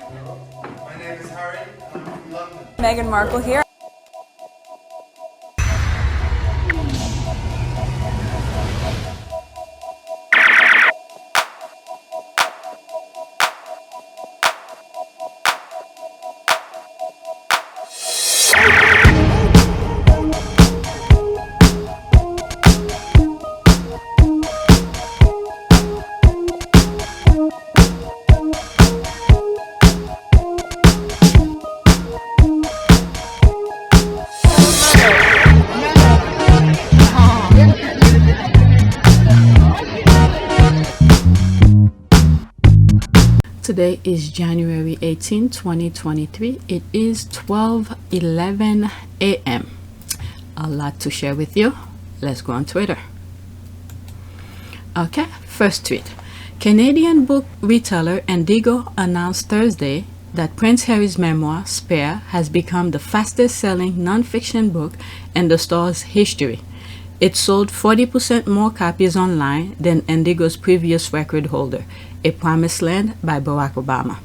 My name is Harry. I'm from London. Meghan Markle here. Today is January 18, 2023. It is 12:11 a.m. A lot to share with you. Let's go on Twitter. Okay, first tweet. Canadian book retailer Indigo announced Thursday that Prince Harry's memoir, Spare, has become the fastest-selling non-fiction book in the store's history. It sold 40% more copies online than Indigo's previous record holder, A Promised Land by Barack Obama.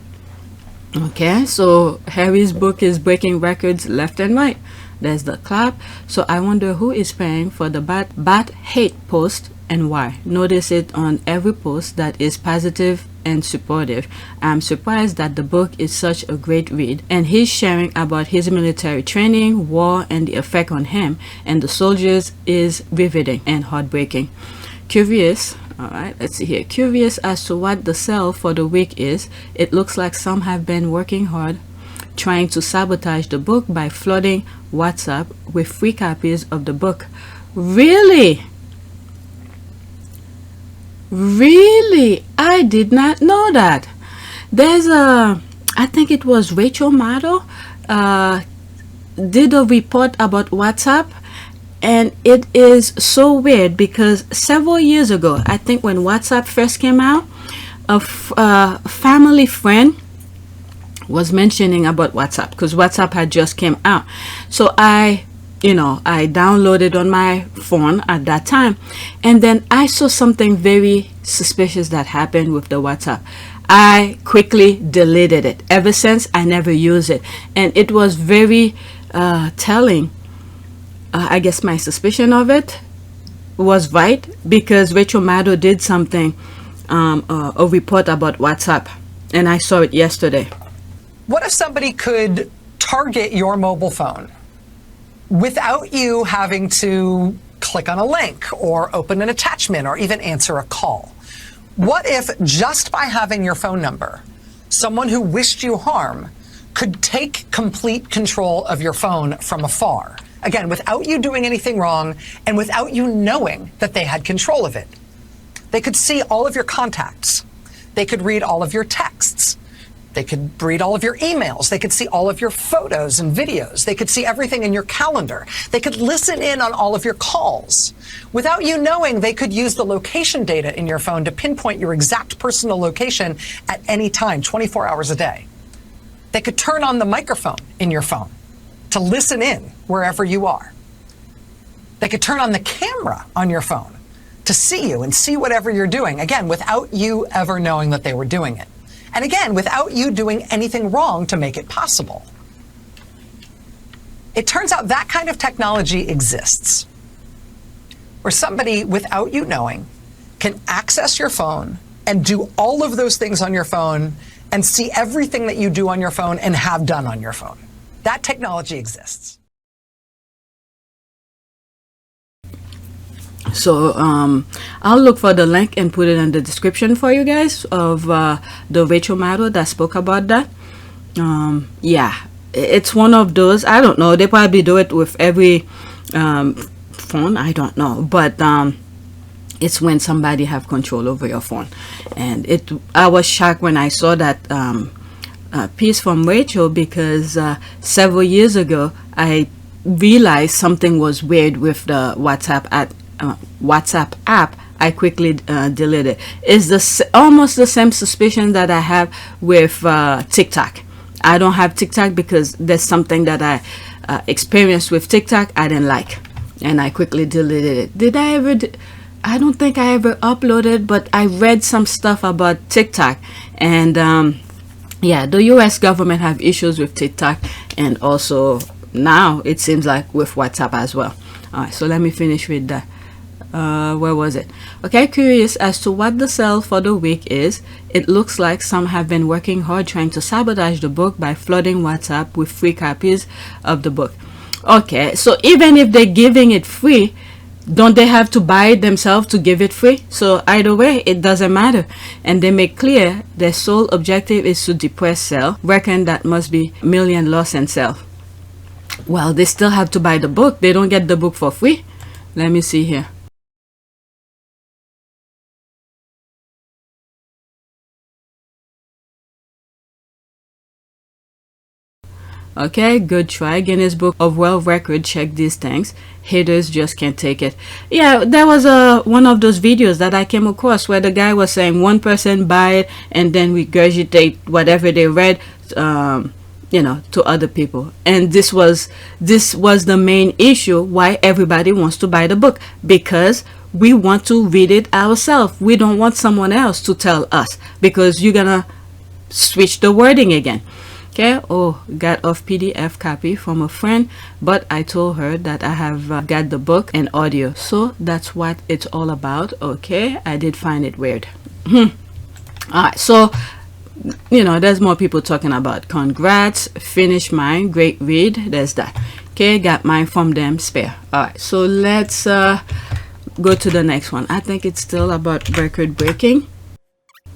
Okay, so Harry's book is breaking records left and right. There's the clap. So I wonder who is paying for the bat hate post and why. Notice it on every post that is positive and supportive. I'm surprised that the book is such a great read, and he's sharing about his military training, war, and the effect on him and the soldiers is riveting and heartbreaking. Curious, all right, let's see here. Curious as to what the sell for the week is. It looks like some have been working hard trying to sabotage the book by flooding WhatsApp with free copies of the book. Really? Really? I did not know that. There's I think it was Rachel Maddow did a report about WhatsApp, and it is so weird because several years ago, I think when WhatsApp first came out, a family friend was mentioning about WhatsApp because WhatsApp had just came out. So I downloaded on my phone at that time, and then I saw something very suspicious that happened with the WhatsApp. I quickly deleted it. Ever since, I never use it, and it was very telling. I guess my suspicion of it was right because Rachel Maddow did something, a report about WhatsApp, and I saw it yesterday. What if somebody could target your mobile phone without you having to click on a link or open an attachment or even answer a call? What if just by having your phone number, someone who wished you harm could take complete control of your phone from afar? Again, without you doing anything wrong and without you knowing that they had control of it. They could see all of your contacts. They could read all of your texts. They could read all of your emails. They could see all of your photos and videos. They could see everything in your calendar. They could listen in on all of your calls. Without you knowing, they could use the location data in your phone to pinpoint your exact personal location at any time, 24 hours a day. They could turn on the microphone in your phone to listen in wherever you are. They could turn on the camera on your phone to see you and see whatever you're doing, again, without you ever knowing that they were doing it. And again, without you doing anything wrong to make it possible. It turns out that kind of technology exists, where somebody, without you knowing, can access your phone and do all of those things on your phone and see everything that you do on your phone and have done on your phone. That technology exists. So I'll look for the link and put it in the description for you guys of the Rachel Maddow that spoke about that. Yeah, it's one of those. I don't know. They probably do it with every phone. I don't know, but it's when somebody have control over your phone. And I was shocked when I saw that piece from Rachel because several years ago I realized something was weird with the WhatsApp app. I quickly deleted it. It's almost the same suspicion that I have with TikTok. I don't have TikTok because there's something that I experienced with TikTok I didn't like, and I quickly deleted it. Did I ever? I don't think I ever uploaded, but I read some stuff about TikTok, and Yeah, the US government have issues with TikTok, and also now it seems like with WhatsApp as well. All right, so let me finish with that. Where was it? Okay, curious as to what the sell for the week is. It looks like some have been working hard trying to sabotage the book by flooding WhatsApp with free copies of the book. Okay, so even if they're giving it free, don't they have to buy it themselves to give it free? So either way, it doesn't matter. And they make clear their sole objective is to depress sale. Reckon that must be million loss and sell. Well, they still have to buy the book. They don't get the book for free. Let me see here. Okay, good try. Guinness Book of World Record. Check these things. Haters just can't take it. Yeah, there was one of those videos that I came across where the guy was saying one person buy it and then regurgitate whatever they read, to other people. And this was the main issue why everybody wants to buy the book, because we want to read it ourselves. We don't want someone else to tell us, because you're gonna switch the wording again. Okay, got off PDF copy from a friend, but I told her that I have got the book and audio, so that's what it's all about. Okay, I did find it weird. Alright, so there's more people talking about congrats, finish mine, great read. There's that. Okay, got mine from them spare. Alright, so let's go to the next one. I think it's still about record breaking.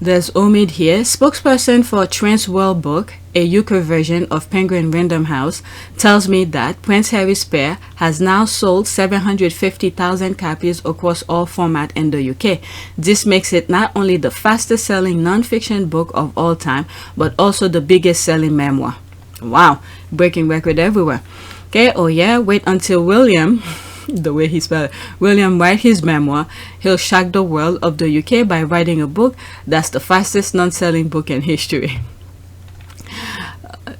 There's Omid here, spokesperson for Trans World Book, a UK version of Penguin Random House, tells me that Prince Harry's Spare has now sold 750,000 copies across all formats in the UK. This makes it not only the fastest selling non-fiction book of all time, but also the biggest selling memoir. Wow, breaking record everywhere. Okay, wait until William the way he spelled it, William write his memoir. He'll shock the world of the UK by writing a book that's the fastest non-selling book in history.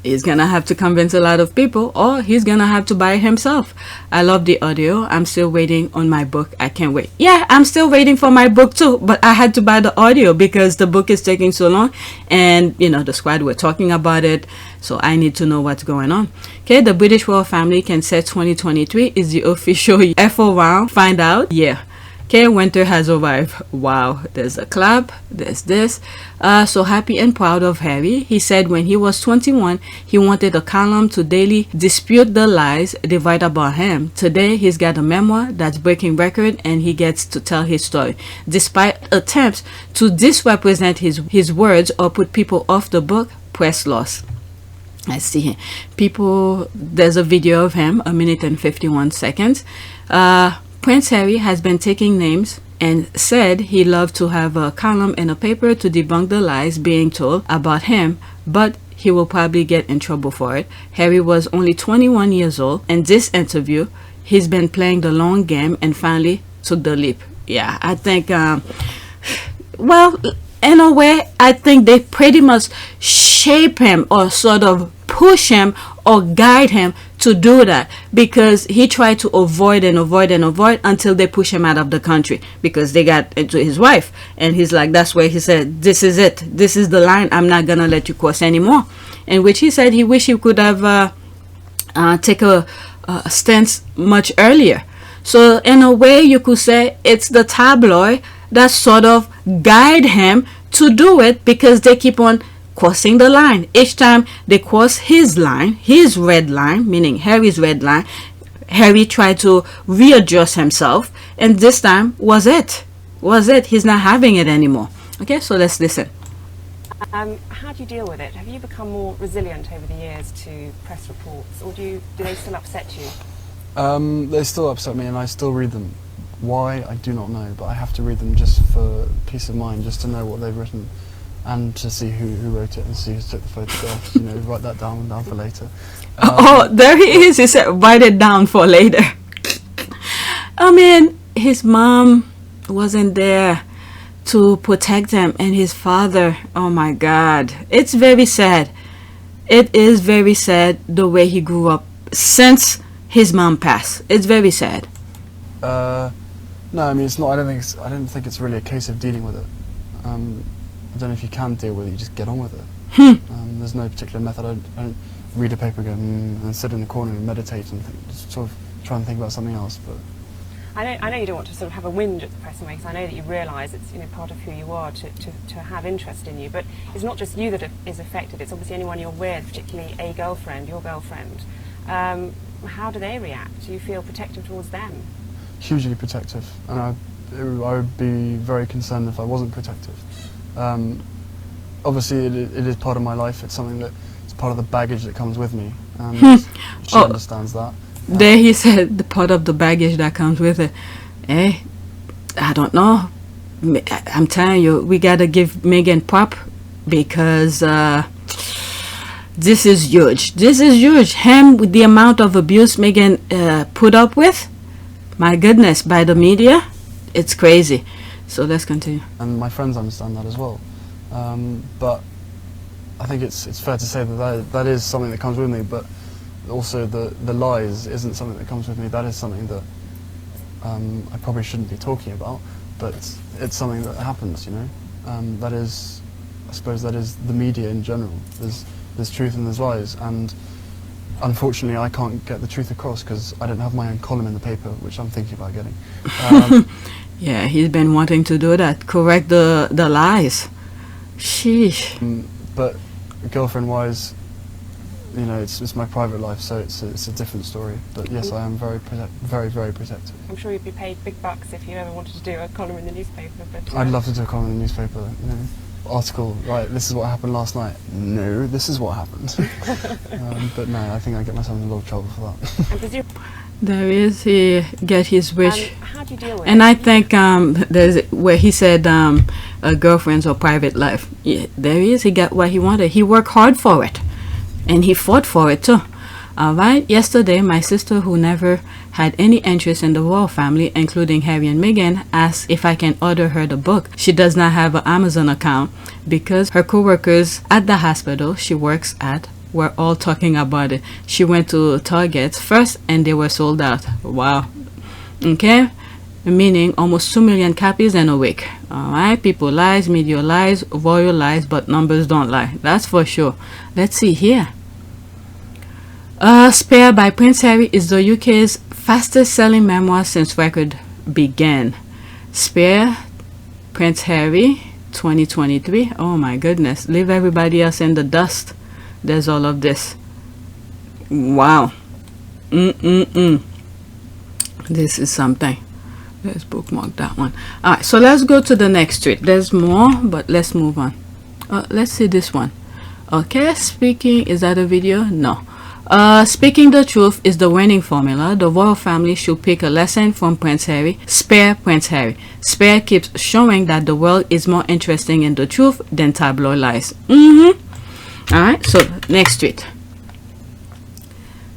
He's gonna have to convince a lot of people, or he's gonna have to buy it himself. I love the audio. I'm still waiting on my book. I can't wait. Yeah, I'm still waiting for my book too, but I had to buy the audio because the book is taking so long, and the squad were talking about it, so I need to know what's going on. Okay, the British royal family can say 2023 is the official FO round. Find out. Yeah. Okay, winter has arrived. Wow, there's a clap, there's this. So happy and proud of Harry. He said when he was 21, he wanted a column to daily dispute the lies they write about him. Today, he's got a memoir that's breaking record, and he gets to tell his story. Despite attempts to misrepresent his words or put people off the book, press loss. I see him. People, there's a video of him, 1 minute and 51 seconds. Prince Harry has been taking names and said he loved to have a column in a paper to debunk the lies being told about him, but he will probably get in trouble for it. Harry was only 21 years old. In this interview, he's been playing the long game and finally took the leap. Yeah, I think, well, in a way, I think they pretty much shape him or sort of push him or guide him to do that, because he tried to avoid until they push him out of the country, because they got into his wife, and he's like, that's where he said, this is it, this is the line, I'm not gonna let you cross anymore. In which he said he wished he could have take a stance much earlier. So in a way, you could say it's the tabloid that sort of guide him to do it, because they keep on crossing the line. Each time they cross his line, his red line, meaning Harry's red line, Harry tried to readjust himself, and this time was it. He's not having it anymore. Okay, so let's listen. How do you deal with it? Have you become more resilient over the years to press reports, or do they still upset you? They still upset me, and I still read them. Why, I do not know, but I have to read them just for peace of mind, just to know what they've written, and to see who wrote it and see who took the photograph. Write that down for later. There he is. He said, write it down for later. I mean, his mom wasn't there to protect him, and his father, oh my God. It's very sad. It is very sad the way he grew up since his mom passed. It's very sad. No, I mean, it's not. I don't think it's really a case of dealing with it. I don't know if you can deal with it. You just get on with it. There's no particular method. I don't read a paper, go and sit in the corner and meditate and just sort of try and think about something else. But I know you don't want to sort of have a whinge at the press because I know that you realise it's part of who you are to have interest in you. But it's not just you that is affected. It's obviously anyone you're with, particularly a girlfriend, your girlfriend. How do they react? Do you feel protective towards them? Hugely protective, and I would be very concerned if I wasn't protective. Obviously, it is part of my life. It's something that it's part of the baggage that comes with me, and she understands that. There he said the part of the baggage that comes with it. I don't know. I'm telling you, we gotta give Megan pop because this is huge. This is huge. Him with the amount of abuse Megan put up with. My goodness, by the media, it's crazy. So let's continue. And my friends understand that as well. But I think it's fair to say that is something that comes with me, but also the lies isn't something that comes with me. That is something that I probably shouldn't be talking about, but it's something that happens, you know. That is, I suppose that is the media in general. There's truth and there's lies, and unfortunately I can't get the truth across because I don't have my own column in the paper, which I'm thinking about getting. Yeah, he's been wanting to do that, correct the lies. Sheesh. But girlfriend-wise, you know, it's my private life, so it's a different story. But yes, I am very protective. I'm sure you'd be paid big bucks if you ever wanted to do a column in the newspaper. But I'd love to do a column in the newspaper. You know, article, right? This is what happened last night. No, this is what happened. But no, I think I get myself in a lot of trouble for that. There is, he get his wish. How do you deal with and it? I think there's where he said girlfriends or private life. Yeah, there he is. He got what he wanted. He worked hard for it, and he fought for it too. All right. Yesterday, my sister, who never had any interest in the royal family, including Harry and Meghan, asked if I can order her the book. She does not have an Amazon account because her co-workers at the hospital she works at were all talking about it. She went to Target first and they were sold out. Wow. Okay, meaning almost 2 million copies in a week. All right, people lies, media lies, royal lies, but numbers don't lie. That's for sure. Let's see here. Spare by Prince Harry is the UK's fastest selling memoir since record began. Spare, Prince Harry, 2023. Oh my goodness, leave everybody else in the dust. There's all of this. Wow. This is something. Let's bookmark that one. All right, so let's go to the next tweet. There's more, but let's move on. Let's see this one. Okay, speaking, is that a video? No. Speaking the truth is the winning formula. The royal family should pick a lesson from Prince Harry. Spare Prince Harry. Spare keeps showing that the world is more interesting in the truth than tabloid lies. Alright, so next tweet.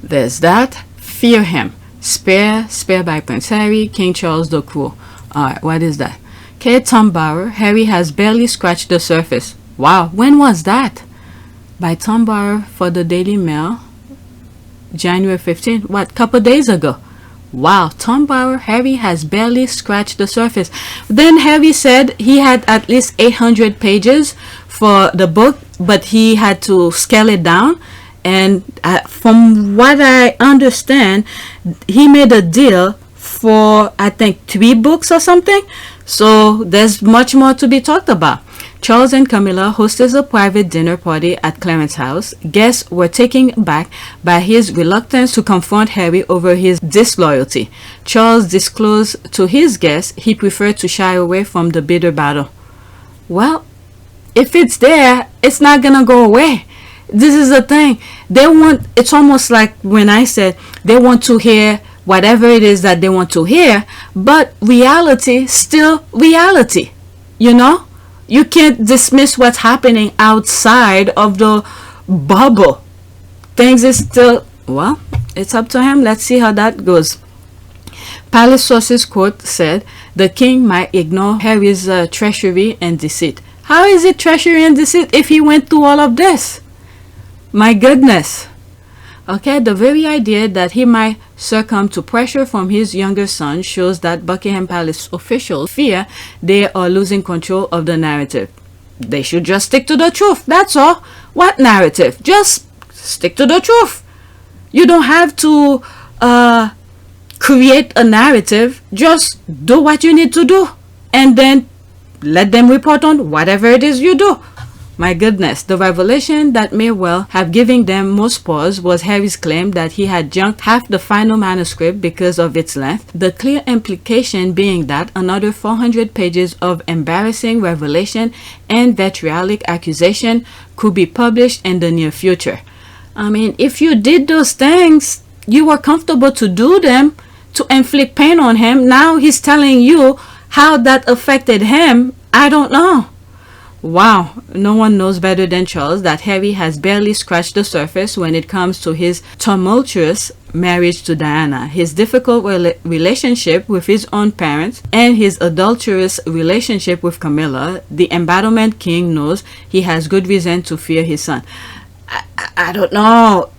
There's that. Fear him. Spare by Prince Harry, King Charles the Cruel. Alright, what is that? Okay, Tom Bauer. Harry has barely scratched the surface. Wow, when was that? By Tom Bauer for the Daily Mail, January 15th. What, couple days ago? Wow, Tom Bauer, Harry has barely scratched the surface. Then Harry said he had at least 800 pages for the book, but he had to scale it down. And from what I understand, he made a deal for, I think, 3 books or something. So there's much more to be talked about. Charles and Camilla hosted a private dinner party at Clarence House. Guests were taken back by his reluctance to confront Harry over his disloyalty. Charles disclosed to his guests he preferred to shy away from the bitter battle. Well, if it's there, it's not gonna go away. This is the thing. It's almost like when I said they want to hear whatever it is that they want to hear, but reality, still reality, you know? You can't dismiss what's happening outside of the bubble. Things is still, well, it's up to him. Let's see how that goes. Palace sources quote said, the king might ignore Harry's treachery and deceit. How is it treachery and deceit if he went through all of this? My goodness. Okay, the very idea that he might succumb to pressure from his younger son shows that Buckingham Palace officials fear they are losing control of the narrative. They should just stick to the truth, that's all. What narrative? Just stick to the truth. You don't have to create a narrative. Just do what you need to do, and then let them report on whatever it is you do. My goodness, the revelation that may well have given them most pause was Harry's claim that he had junked half the final manuscript because of its length, the clear implication being that another 400 pages of embarrassing revelation and vitriolic accusation could be published in the near future. I mean, if you did those things, you were comfortable to do them to inflict pain on him. Now he's telling you how that affected him. I don't know. Wow, no one knows better than Charles that Harry has barely scratched the surface when it comes to his tumultuous marriage to Diana, his difficult relationship with his own parents, and his adulterous relationship with Camilla. The embattled king knows he has good reason to fear his son. I don't know.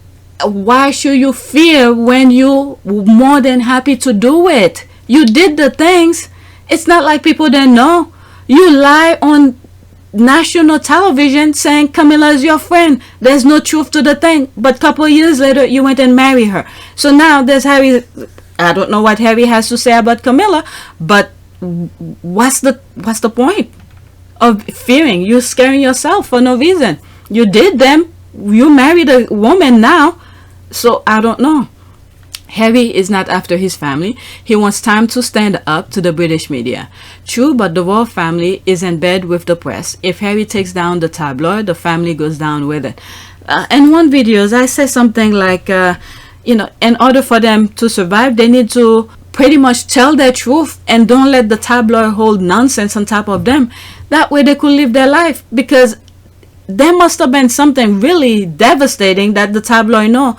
Why should you fear when you're more than happy to do it? You did the things. It's not like people didn't know. You lie on national television saying Camilla is your friend. There's no truth to the thing. But a couple of years later, you went and married her. So now there's Harry. I don't know what Harry has to say about Camilla, but what's the point of fearing? You're scaring yourself for no reason. You did them. You married a woman now. So I don't know. Harry is not after his family. He wants time to stand up to the British media. True, but the royal family is in bed with the press. If Harry takes down the tabloid, the family goes down with it. In one video, I said something like, in order for them to survive, they need to pretty much tell their truth and don't let the tabloid hold nonsense on top of them. That way they could live their life, because there must have been something really devastating that the tabloid know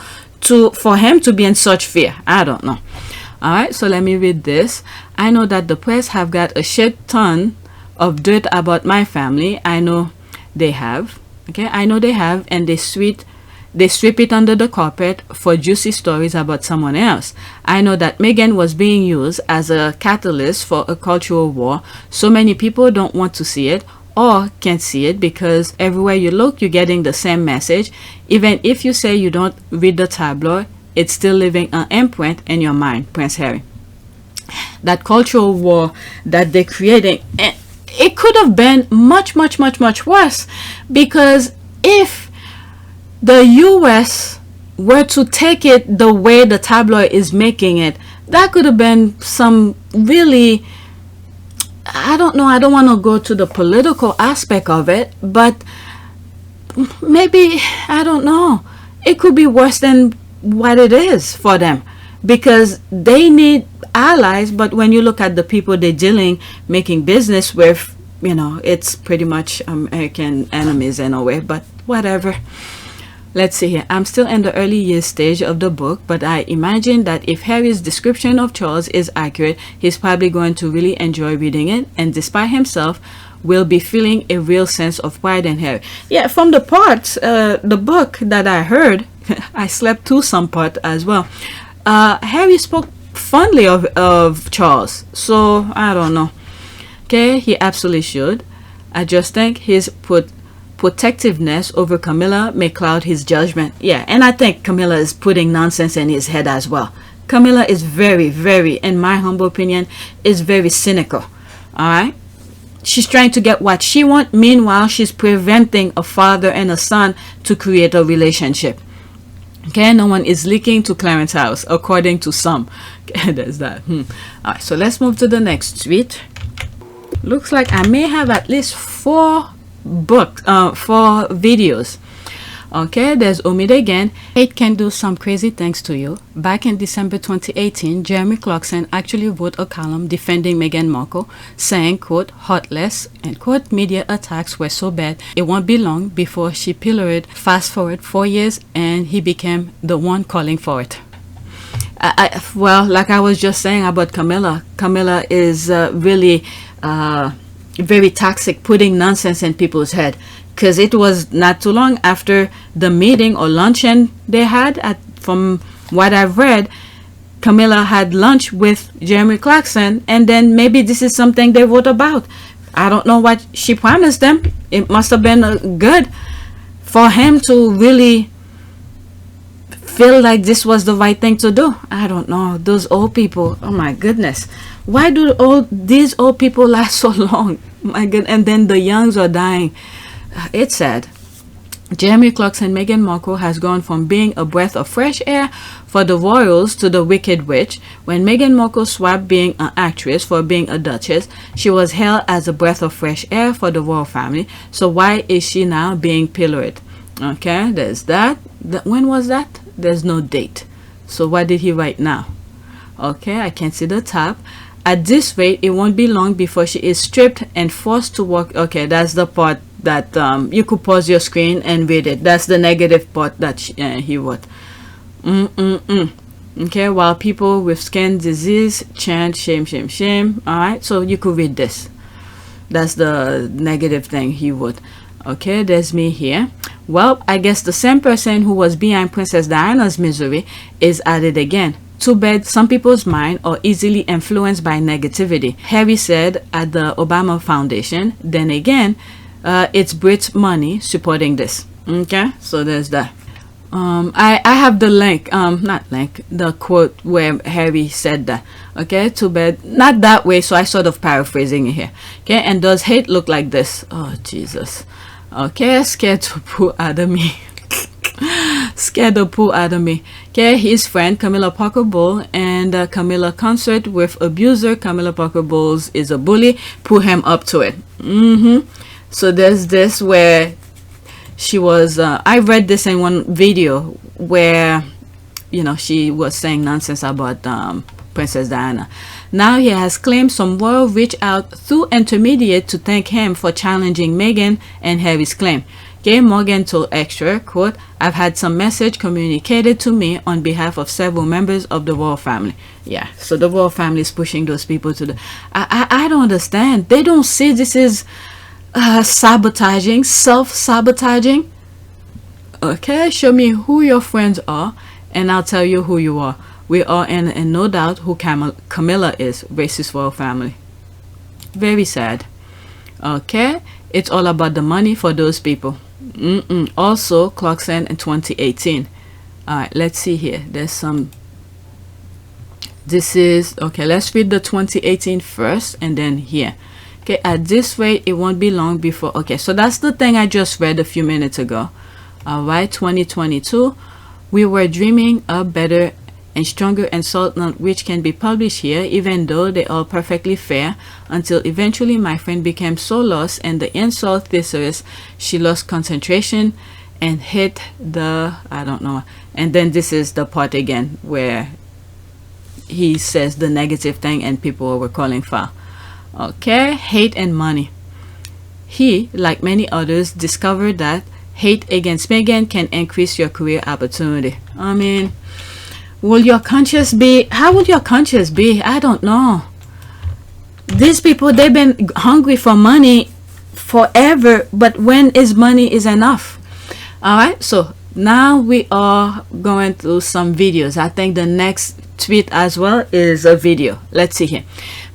for him to be in such fear. I don't know. All right, so let me read this. I know that the press have got a shit ton of dirt about my family. I know they have. Okay, I know they have, and they sweep it under the carpet for juicy stories about someone else. I know that Meghan was being used as a catalyst for a cultural war. So many people don't want to see it or can't see it, because everywhere you look, you're getting the same message. Even if you say you don't read the tabloid, it's still leaving an imprint in your mind, Prince Harry. That cultural war that they're creating, it could have been much, much, much, much worse, because if the US were to take it the way the tabloid is making it, that could have been some really, I don't know, I don't want to go to the political aspect of it, but maybe, I don't know, it could be worse than what it is for them, because they need allies. But when you look at the people they're dealing, making business with, it's pretty much American enemies in a way, but whatever. Let's see here. I'm still in the early years stage of the book, but I imagine that if Harry's description of Charles is accurate, he's probably going to really enjoy reading it, and despite himself, will be feeling a real sense of pride in Harry. Yeah, from the parts, the book that I heard, I slept through some part as well. Harry spoke fondly of Charles, so I don't know. Okay, he absolutely should. I just think his protectiveness over Camilla may cloud his judgment. Yeah, and I think Camilla is putting nonsense in his head as well. Camilla is very, very, in my humble opinion, is very cynical. All right, she's trying to get what she wants. Meanwhile, she's preventing a father and a son to create a relationship. Okay, no one is leaking to Clarence house, according to some. Okay, there's that. All right, so let's move to the next tweet. Looks like I may have at least four videos. Okay, there's Omid again. It can do some crazy things to you. Back in December 2018, Jeremy Clarkson actually wrote a column defending Meghan Markle, saying, quote, heartless, and quote, media attacks were so bad it won't be long before she pilloried. Fast forward 4 years and he became the one calling for it. Well, like I was just saying about Camilla is really very toxic, putting nonsense in people's head, because it was not too long after the meeting or luncheon they had, from what I've read, Camilla had lunch with Jeremy Clarkson, and then maybe this is something they wrote about. I don't know what she promised them. It must have been good. for him to really feel like this was the right thing to do. I don't know. Those old people, oh my goodness. Why do these old people last so long? My goodness. And then the youngs are dying. It's sad. Jeremy Clarkson, Meghan Markle has gone from being a breath of fresh air for the royals to the Wicked Witch. When Meghan Markle swapped being an actress for being a duchess, she was hailed as a breath of fresh air for the royal family. So why is she now being pilloried? Okay, there's that. When was that? There's no date. So what did he write now? Okay, I can see the top. At this rate, it won't be long before she is stripped and forced to walk. Okay, that's the part that you could pause your screen and read it. That's the negative part that he wrote. Okay, while people with skin disease chant shame, shame, shame. All right, so you could read this. That's the negative thing he wrote. Okay, there's me here. Well, I guess the same person who was behind Princess Diana's misery is at it again. Too bad some people's minds are easily influenced by negativity, Harry said at the Obama Foundation. Then again, it's Brit's money supporting this. Okay, so there's that. I have the link, not link, the quote where Harry said that. Okay, too bad. Not that way, so I sort of paraphrasing it here. Okay, and does hate look like this? Oh, Jesus. Okay, scared to pull out of me. Scared to pull out of me. Okay, his friend Camilla Parker Bowles and Camilla concert with abuser Camilla Parker Bowles is a bully. Pull him up to it. So there's this where she was I read this in one video where, you know, she was saying nonsense about Princess Diana. Now he has claimed some royal reached out through intermediate to thank him for challenging Meghan and Harry's claim. Okay, Morgan told Extra, quote, I've had some message communicated to me on behalf of several members of the royal family. Yeah, so the royal family is pushing those people to the... I don't understand. They don't see this is sabotaging, self-sabotaging. Okay, show me who your friends are and I'll tell you who you are. We are in no doubt who Camilla is, racist royal family. Very sad. Okay, it's all about the money for those people. Also, Clarkson in 2018. All right, let's see here. There's some... This is... Okay, let's read the 2018 first and then here. Okay, at this rate, it won't be long before... Okay, so that's the thing I just read a few minutes ago. All right, 2022. We were dreaming a better and stronger insult which can be published here, even though they are perfectly fair, until eventually my friend became so lost in the insult thesaurus, she lost concentration and hit the... I don't know. And then this is the part again where he says the negative thing and people were calling foul. Okay, hate and money. He, like many others, discovered that hate against Meghan can increase your career opportunity. I mean, will your conscience be... How will your conscience be? I don't know. These people, they've been hungry for money forever, but when is money is enough? All right, so now we are going through some videos. I think the next tweet as well is a video. Let's see here.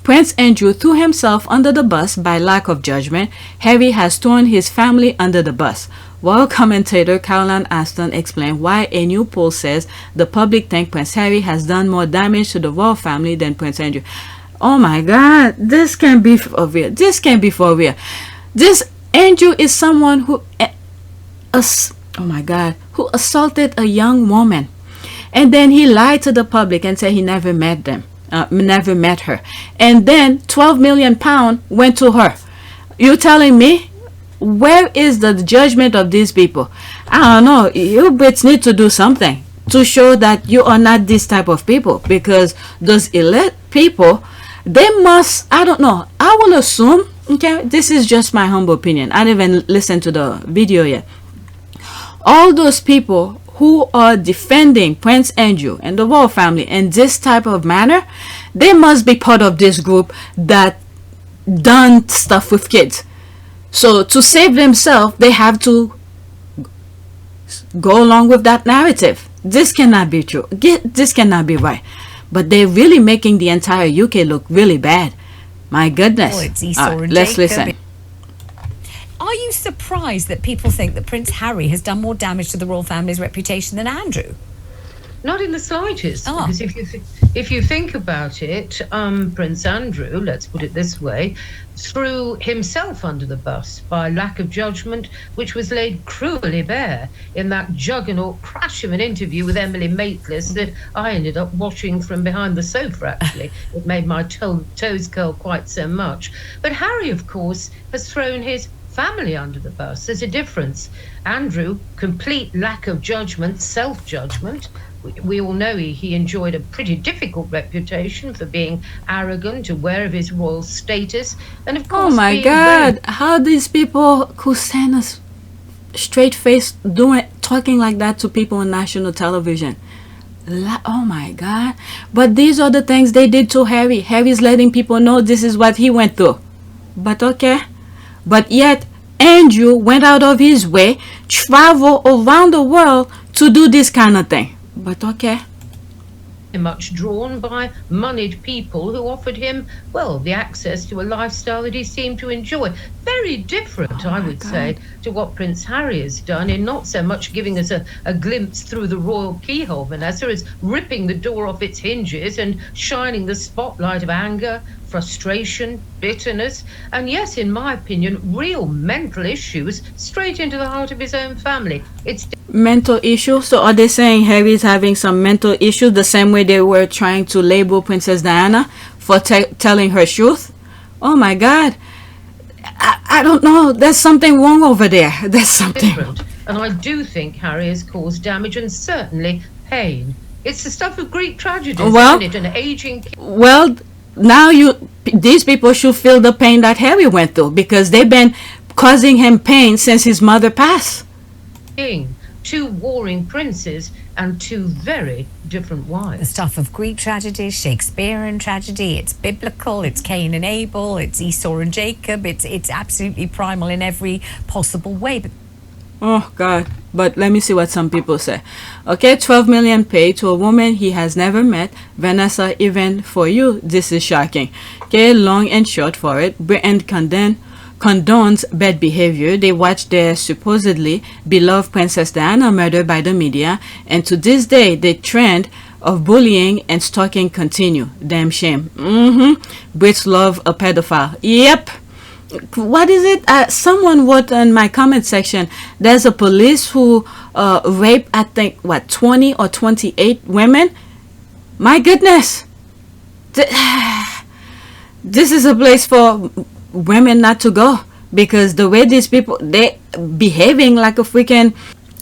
Prince Andrew threw himself under the bus by lack of judgment. Harry has thrown his family under the bus. Royal commentator Caroline Aston explained why a new poll says the public think Prince Harry has done more damage to the royal family than Prince Andrew. Oh my God, this can't be for real. This can't be for real. This Andrew is someone who, oh my God, who assaulted a young woman, and then he lied to the public and said he never met them, never met her, and then 12 million pounds went to her. You telling me? Where is the judgment of these people? I don't know. You Brits need to do something to show that you are not this type of people, because those elite people, they must, I don't know, I will assume, okay, this is just my humble opinion. I didn't even listen to the video yet. All those people who are defending Prince Andrew and the royal family in this type of manner, they must be part of this group that done stuff with kids. So to save themselves, they have to go along with that narrative. This cannot be true. This cannot be right. But they're really making the entire UK look really bad. My goodness. Let's listen. Are you surprised that people think that Prince Harry has done more damage to the royal family's reputation than Andrew? Not in the slightest, Ah. because if you think about it, Prince Andrew, let's put it this way, threw himself under the bus by lack of judgment, which was laid cruelly bare in that juggernaut crash of an interview with Emily Maitlis that I ended up watching from behind the sofa, actually. It made my toes curl quite so much. But Harry, of course, has thrown his family under the bus. There's a difference. Andrew, complete lack of judgment, self-judgment. We all know he enjoyed a pretty difficult reputation for being arrogant, aware of his royal status, and of course. Oh my being God! How these people who send us straight face talking like that to people on national television? Oh my God! But these are the things they did to Harry. Harry's letting people know this is what he went through. But okay. But yet Andrew went out of his way, travel around the world to do this kind of thing. But okay. much drawn by moneyed people who offered him, well, the access to a lifestyle that he seemed to enjoy. Very different, I would say, to what Prince Harry has done in not so much giving us a glimpse through the royal keyhole, Vanessa, as ripping the door off its hinges and shining the spotlight of anger, frustration, bitterness, and yes, in my opinion, real mental issues straight into the heart of his own family. It's mental issue. So are they saying Harry's having some mental issues the same way they were trying to label Princess Diana for telling her truth? Oh my God. I don't know. There's something wrong over there. There's something different. And I do think Harry has caused damage and certainly pain. It's the stuff of Greek tragedies, isn't it? An aging... Well, now these people should feel the pain that Harry went through because they've been causing him pain since his mother passed. King, two warring princes and two very different wives. The stuff of Greek tragedy, Shakespearean tragedy, it's biblical, it's Cain and Abel, it's Esau and Jacob, it's absolutely primal in every possible way. But oh God. But let me see what some people say. Okay, 12 million paid to a woman he has never met. Vanessa, even for you, this is shocking. Okay, long and short for it. Britain condones bad behavior. They watched their supposedly beloved Princess Diana murdered by the media, and to this day the trend of bullying and stalking continue. Damn shame. Brits love a pedophile. Yep. What is it? Someone wrote in my comment section, there's a police who raped, I think, what, 20 or 28 women? My goodness. This is a place for women not to go, because the way these people, they behaving like a freaking,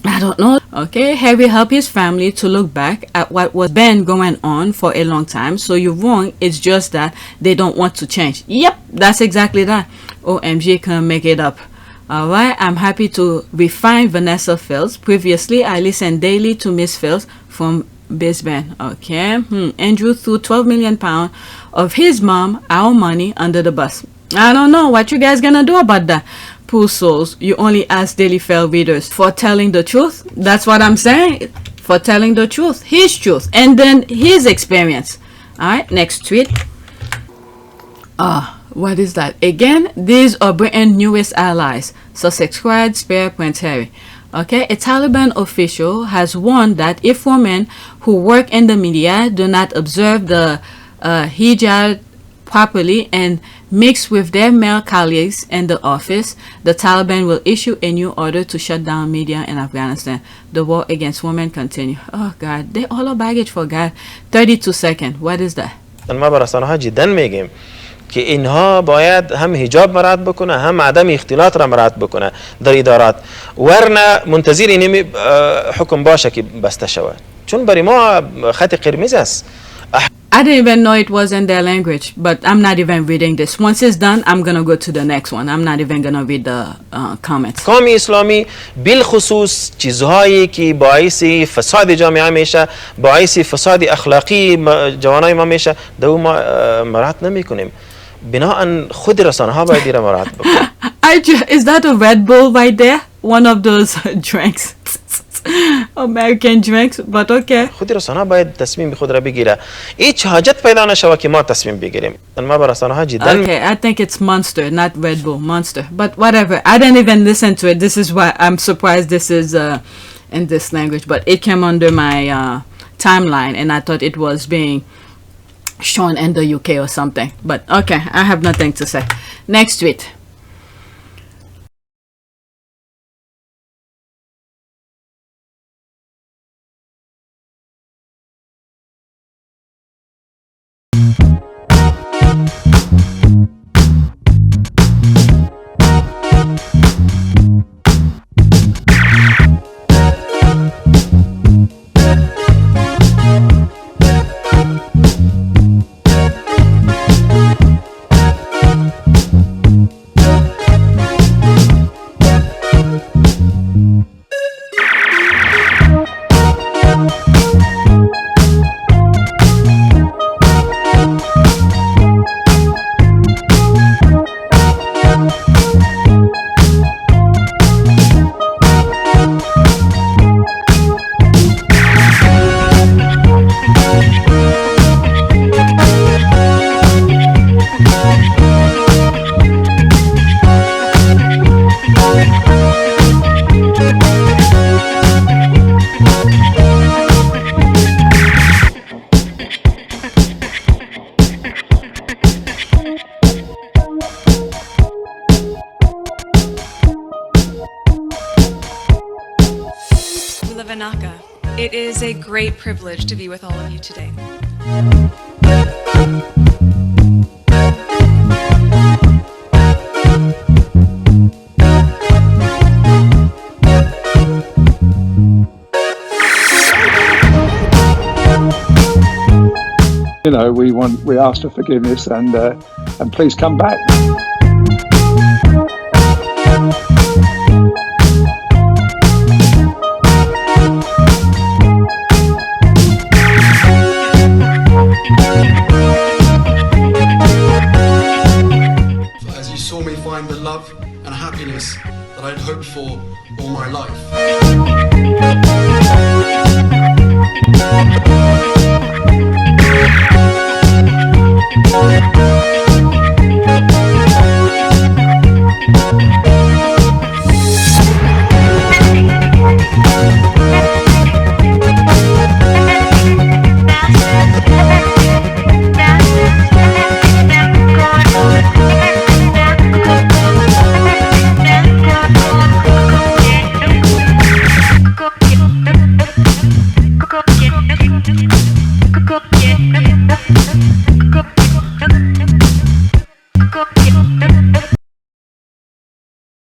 I don't know. Okay, Harry helped his family to look back at what was been going on for a long time. So you're wrong. It's just that they don't want to change. Yep, that's exactly that. OMG, couldn't make it up. Alright, I'm happy to refine Vanessa Fields. Previously, I listened daily to Miss Fields from Brisbane. Okay, Andrew threw £12 million of his mom, our money, under the bus. I don't know what you guys gonna do about that. Poor souls, you only ask Daily Fail readers for telling the truth. That's what I'm saying. For telling the truth, his truth, and then his experience. Alright, next tweet. What is that? Again, these are Britain's newest allies. Sussex squad spare Prince Harry. Okay, a Taliban official has warned that if women who work in the media do not observe the hijab properly and mix with their male colleagues in the office, the Taliban will issue a new order to shut down media in Afghanistan. The war against women continue. Oh God, they all are baggage for God. 32 seconds. What is that? ما برسانها جدا میگیم که اینها باید هم حجاب مراعات بکنه هم عدم اختلاط را مراعات بکنه در ادارات ورنه منتظر اینمی حکم باشه که بسته شود چون برای ما خط قرمز است. I didn't even know it was in their language, but I'm not even reading this. Once it's done, I'm gonna go to the next one. I'm not even gonna read the comments. قوم اسلامی بالخصوص چیزهایی که باعث فساد جامعه میشه، باعث فساد اخلاقی جوانای ما میشه، دو ما مراعات نمیکنیم. بناهن خود رسانه ها باید دیره مراعات بکنن. Is that a Red Bull right there? One of those drinks. American drinks, but okay. خودی رسانه باید تصمیم خود را بگیره. هیچ حاجت پیدا نشود که ما تصمیم بگیریم. ما به رسانه ها جدا Okay, I think it's Monster, not Red Bull, Monster. But whatever, I didn't even listen to it. This is why I'm surprised this is in this language. But it came under my timeline, and I thought it was being shown in the UK or something. But okay, I have nothing to say. Next tweet. It is a great privilege to be with all of you today. You know, we ask for forgiveness and please come back. As you saw me find the love and happiness that I'd hoped for all my life.